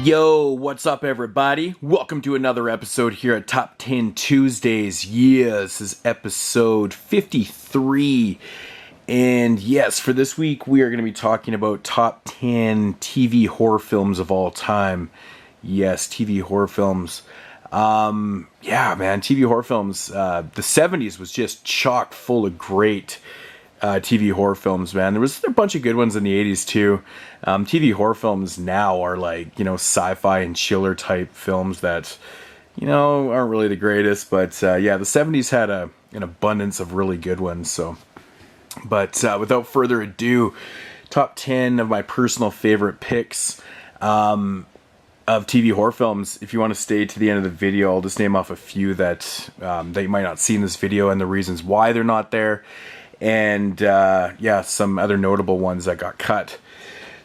Yo, what's up everybody? Welcome to another episode here at Top 10 Tuesdays. This is episode 53. And yes, for this week we are going to be talking about top 10 TV horror films of all time. Yes, TV horror films. Yeah, man, TV horror films. The 70s was just chock full of great TV horror films, man. There was a bunch of good ones in the 80s too. TV horror films now are like, sci-fi and chiller type films that, aren't really the greatest. But yeah, the 70s had an abundance of really good ones. So, but without further ado, top 10 of my personal favorite picks of TV horror films. If you want to stay to the end of the video, I'll just name off a few that you might not see in this video and the reasons why they're not there. And yeah, some other notable ones that got cut.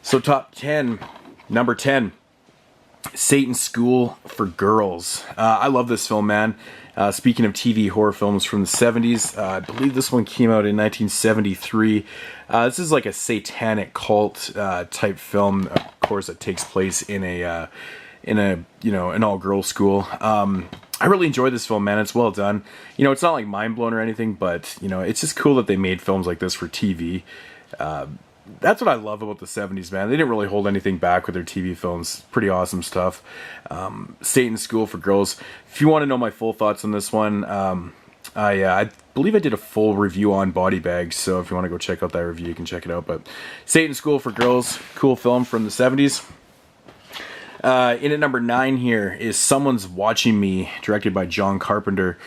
So top 10, number 10, Satan's School for Girls. I love this film, man. Speaking of TV horror films from the 70s, I believe this one came out in 1973. This is like a satanic cult type film. Of course, it takes place in an all-girls school. I really enjoy this film, man. It's well done. It's not like mind-blown or anything, but, it's just cool that they made films like this for TV. That's what I love about the 70s, man. They didn't really hold anything back with their TV films. Pretty awesome stuff. Satan's School for Girls. If you want to know my full thoughts on this one, I believe I did a full review on Body Bags, so if you want to go check out that review, you can check it out. But Satan's School for Girls, cool film from the 70s. In at number 9 here is Someone's Watching Me, directed by John Carpenter.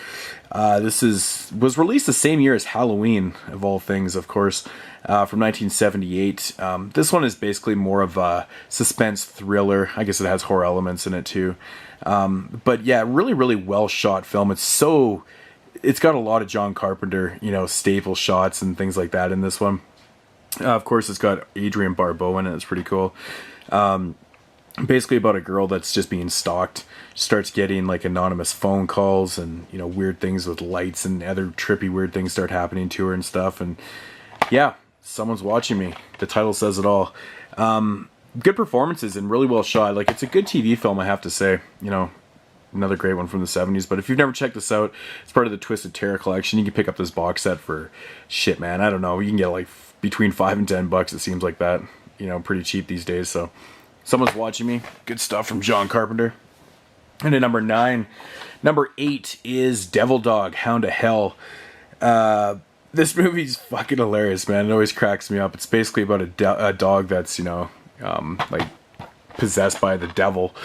This was released the same year as Halloween, of all things, of course, from 1978. This one is basically more of a suspense thriller. I guess it has horror elements in it too. But yeah, really, really well shot film. It's got a lot of John Carpenter, staple shots and things like that in this one. Of course, it's got Adrienne Barbeau in it. It's pretty cool. Basically about a girl that's just being stalked. She starts getting like anonymous phone calls and weird things with lights and other trippy weird things start happening to her and stuff. And yeah, Someone's Watching Me. The title says it all. Good performances and really well shot. Like, it's a good TV film, I have to say. Another great one from the 70s. But if you've never checked this out, it's part of the Twisted Terror collection. You can pick up this box set for shit, man. I don't know. You can get like between $5 and $10. It seems like that. Pretty cheap these days. So Someone's Watching Me. Good stuff from John Carpenter. And at number 9. Number 8 is Devil Dog, Hound of Hell. This movie's fucking hilarious, man. It always cracks me up. It's basically about a dog that's, like possessed by the devil.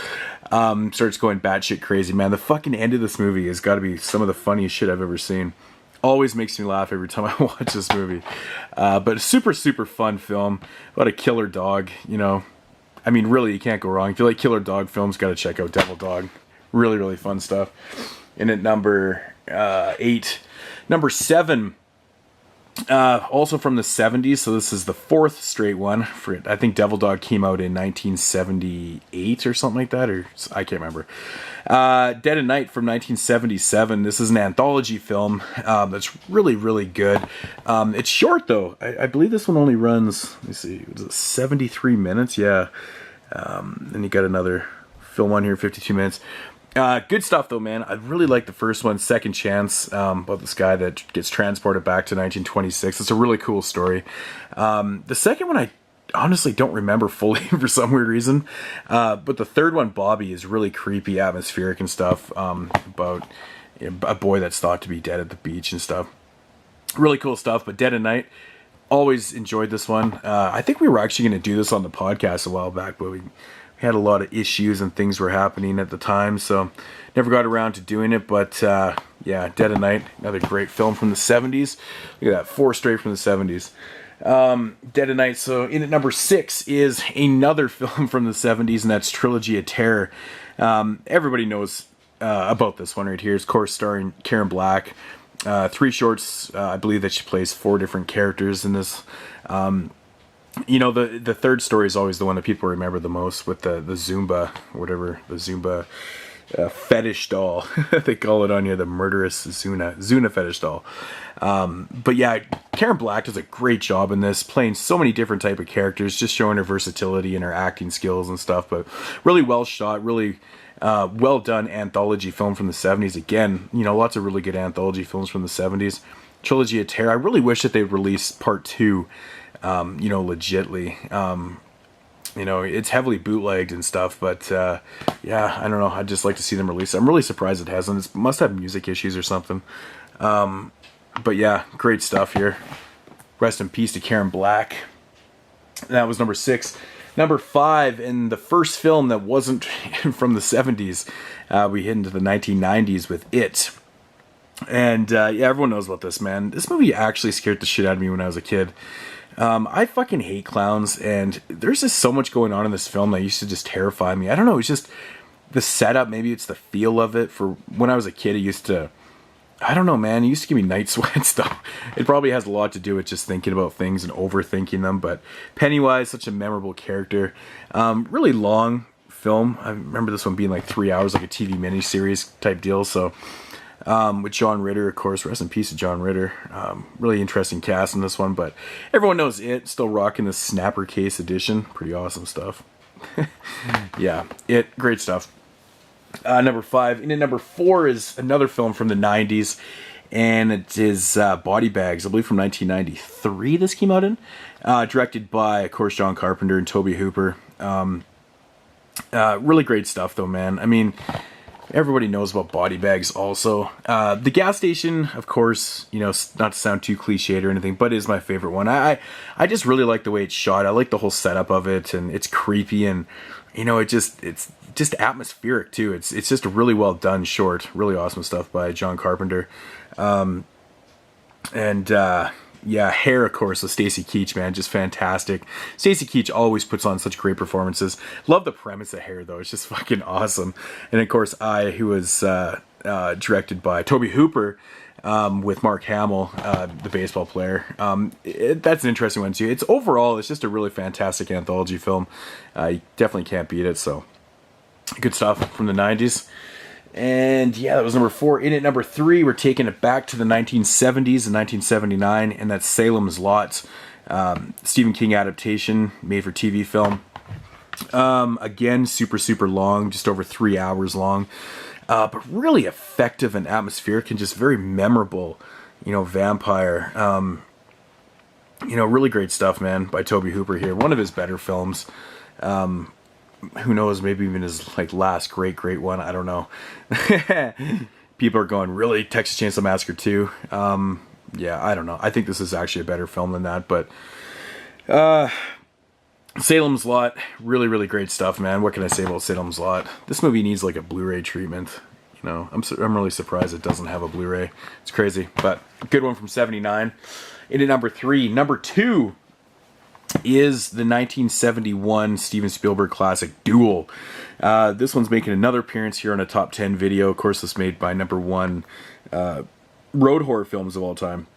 Starts going batshit crazy, man. The fucking end of this movie has got to be some of the funniest shit I've ever seen. Always makes me laugh every time I watch this movie. But a super, super fun film about a killer dog, I mean, really, you can't go wrong. If you like killer dog films, got to check out Devil Dog. Really, really fun stuff. And at number 8. Number 7, also from the 70s, so this is the 4th straight one. I think Devil Dog came out in 1978 or something like that, or I can't remember. Dead at Night from 1977. This is an anthology film that's really, really good. It's short, though. I believe this one only runs, let me see, was it 73 minutes? Yeah. And you got another film on here, 52 minutes. Good stuff, though, man. I really like the first one, Second Chance, about this guy that gets transported back to 1926. It's a really cool story. The second one, I honestly don't remember fully for some weird reason. But the third one, Bobby, is really creepy, atmospheric and stuff, about a boy that's thought to be dead at the beach and stuff. Really cool stuff. But Dead at Night, always enjoyed this one. I think we were actually going to do this on the podcast a while back, but we had a lot of issues and things were happening at the time, so never got around to doing it. But yeah, Dead at Night, another great film from the 70s. Look at that, 4 straight from the 70s. Dead at Night. So in at number 6 is another film from the 70s, and that's Trilogy of Terror. Everybody knows about this one right here. It's, of course, starring Karen Black. 3 shorts. I believe that she plays 4 different characters in this. The third story is always the one that people remember the most, with the Zumba, whatever, the Zumba fetish doll. They call it on here the murderous Zuna fetish doll. But yeah, Karen Black does a great job in this, playing so many different type of characters, just showing her versatility and her acting skills and stuff. But really well shot, really well done anthology film from the 70s. Again, you know, lots of really good anthology films from the 70s. Trilogy of Terror. I really wish that they'd release part 2, you know, legitly. You know, it's heavily bootlegged and stuff, but yeah, I don't know. I'd just like to see them release it. I'm really surprised it hasn't. It must have music issues or something. But yeah, great stuff here. Rest in peace to Karen Black. That was number 6. Number 5, and the first film that wasn't from the 70s, we hit into the 1990s with It. And yeah, everyone knows about this, man. This movie actually scared the shit out of me when I was a kid. I fucking hate clowns, and there's just so much going on in this film that used to just terrify me. I don't know, it's just the setup, maybe it's the feel of it. For when I was a kid, it used to, I don't know, man, it used to give me night sweats though. It probably has a lot to do with just thinking about things and overthinking them, but Pennywise, such a memorable character. Really long film. I remember this one being like 3 hours, like a TV miniseries type deal, so... with John Ritter, of course. Rest in peace to John Ritter. Really interesting cast in this one, but everyone knows It. Still rocking the Snapper Case edition. Pretty awesome stuff. Yeah, It. Great stuff. Number 5. And then number 4 is another film from the 90s, and it is Body Bags, I believe from 1993 this came out in. Directed by, of course, John Carpenter and Tobe Hooper. Really great stuff, though, man. I mean... Everybody knows about Body Bags also. The gas station, of course, you know, not to sound too cliched or anything, but is my favorite one. I just really like the way it's shot. I like the whole setup of it, and it's creepy, and, you know, it's just atmospheric, too. It's just a really well done short. Really awesome stuff by John Carpenter. Yeah, Hair, of course, with Stacy Keach, man, just fantastic. Stacy Keach always puts on such great performances. Love the premise of Hair, though. It's just fucking awesome. And, of course, who was directed by Tobe Hooper with Mark Hamill, the baseball player. That's an interesting one, too. It's just a really fantastic anthology film. You definitely can't beat it, so good stuff from the 90s. And yeah, that was number 4. In at number 3, we're taking it back to the 1970s and 1979, and that's Salem's Lot, Stephen King adaptation, made for TV film. Again, super long, just over 3 hours long, but really effective and atmospheric and just very memorable, you know, vampire. You know, really great stuff, man, by Tobe Hooper here. One of his better films. Who knows, maybe even his like last great one, I don't know. People are going, really? Texas Chainsaw Massacre 2? Yeah, I don't know. I think this is actually a better film than that, but Salem's Lot, really great stuff, man. What can I say about Salem's Lot? This movie needs like a Blu-ray treatment. You know, I'm really surprised it doesn't have a Blu-ray. It's crazy, but good one from 79. Into number 3. Number 2 is the 1971 Steven Spielberg classic Duel. This one's making another appearance here on a top 10 video. Of course, this made by number 1 road horror films of all time.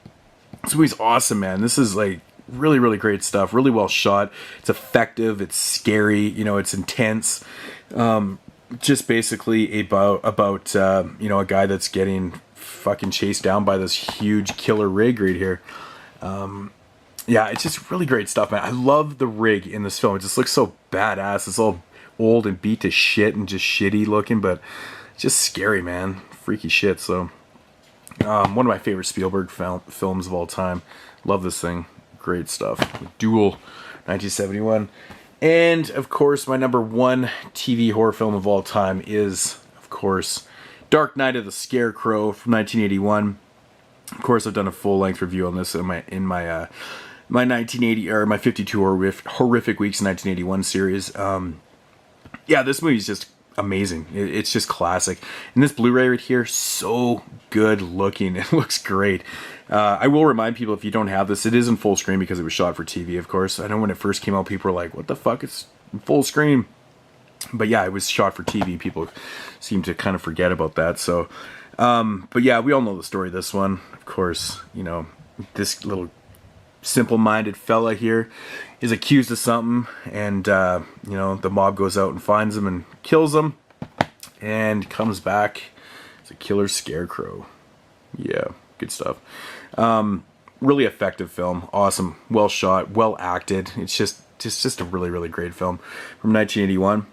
This movie's awesome, man. This is like really great stuff. Really well shot. It's effective. It's scary. You know, it's intense. Just basically about you know, a guy that's getting fucking chased down by this huge killer rig right here. Yeah, it's just really great stuff, man. I love the rig in this film. It just looks so badass. It's all old and beat to shit and just shitty looking, but it's just scary, man. Freaky shit. So, one of my favorite Spielberg films of all time. Love this thing. Great stuff. Duel, 1971. And, of course, my number 1 TV horror film of all time is, of course, Dark Night of the Scarecrow from 1981. Of course, I've done a full-length review on this in my 1980 or my 52 horrific weeks in 1981 series. Yeah, this movie is just amazing. It's just classic. And this Blu-ray right here, so good looking. It looks great. I will remind people, if you don't have this, it is in full screen because it was shot for TV, of course. I know when it first came out, people were like, "What the fuck? It's in full screen." But yeah, it was shot for TV. People seem to kind of forget about that. So, but yeah, we all know the story of this one. Of course, you know, this little simple-minded fella here is accused of something, and you know, the mob goes out and finds him and kills him. and comes back as a killer Scarecrow. Yeah, good stuff. Really effective film. Awesome. Well shot. Well acted. It's just a really, really great film from 1981.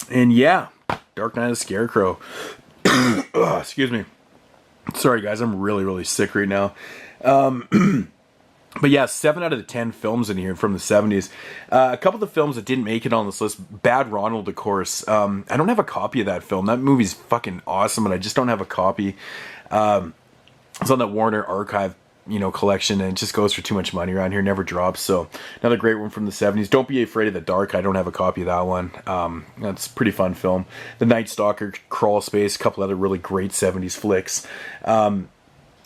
And yeah, Dark Knight of the Scarecrow. Oh, excuse me. Sorry guys, I'm really, really sick right now. But yeah, 7 out of the 10 films in here from the 70s. A couple of the films that didn't make it on this list, Bad Ronald, of course. I don't have a copy of that film. That movie's fucking awesome, and I just don't have a copy. It's on that Warner Archive, collection, and it just goes for too much money around here. Never drops. So another great one from the 70s. Don't Be Afraid of the Dark. I don't have a copy of that one. That's a pretty fun film. The Night Stalker, Crawl Space, a couple other really great 70s flicks.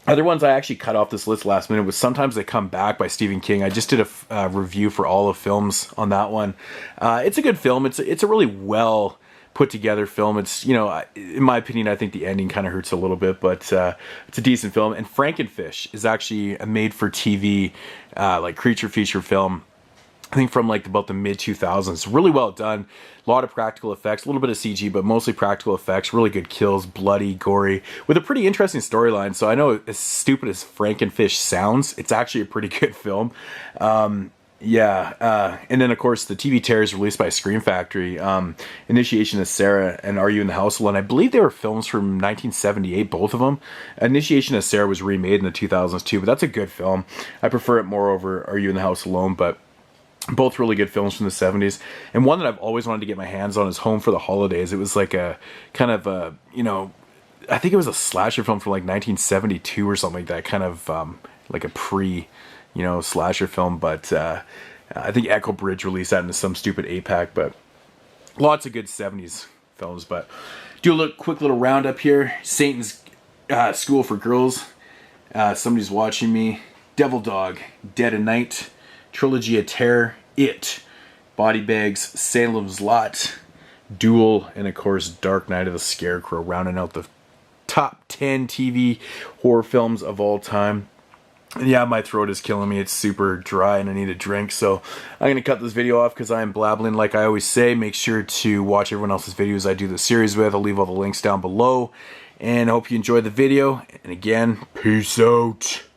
Other ones I actually cut off this list last minute was Sometimes They Come Back by Stephen King. I just did a review for all of films on that one. It's a good film. It's a really well put together film. It's, in my opinion, I think the ending kind of hurts a little bit, but it's a decent film. And Frankenfish is actually a made for TV creature feature film, I think from about the mid 2000s. Really well done. A lot of practical effects, a little bit of CG, but mostly practical effects. Really good kills, bloody, gory, with a pretty interesting storyline. So I know, as stupid as Frankenfish sounds, it's actually a pretty good film. And then of course the TV Terrors released by Scream Factory, Initiation of Sarah and Are You in the House Alone? I believe they were films from 1978, both of them. Initiation of Sarah was remade in the 2000s too, but that's a good film. I prefer it more over Are You in the House Alone, but both really good films from the 70s. And one that I've always wanted to get my hands on is Home for the Holidays. It was like a kind of a, I think it was a slasher film from 1972 or something like that, kind of like a slasher film, but I think Echo Bridge released that into some stupid 8-pack, but lots of good 70s films. But do a quick little roundup here. Satan's School for Girls, Somebody's Watching Me, Devil Dog, Dead of Night, Trilogy of Terror, It, Body Bags, Salem's Lot, Duel, and of course Dark Knight of the Scarecrow, rounding out the top 10 TV horror films of all time. Yeah, my throat is killing me. It's super dry and I need a drink. So I'm going to cut this video off because I am blabbling like I always say. Make sure to watch everyone else's videos I do the series with. I'll leave all the links down below. And I hope you enjoyed the video. And again, peace out.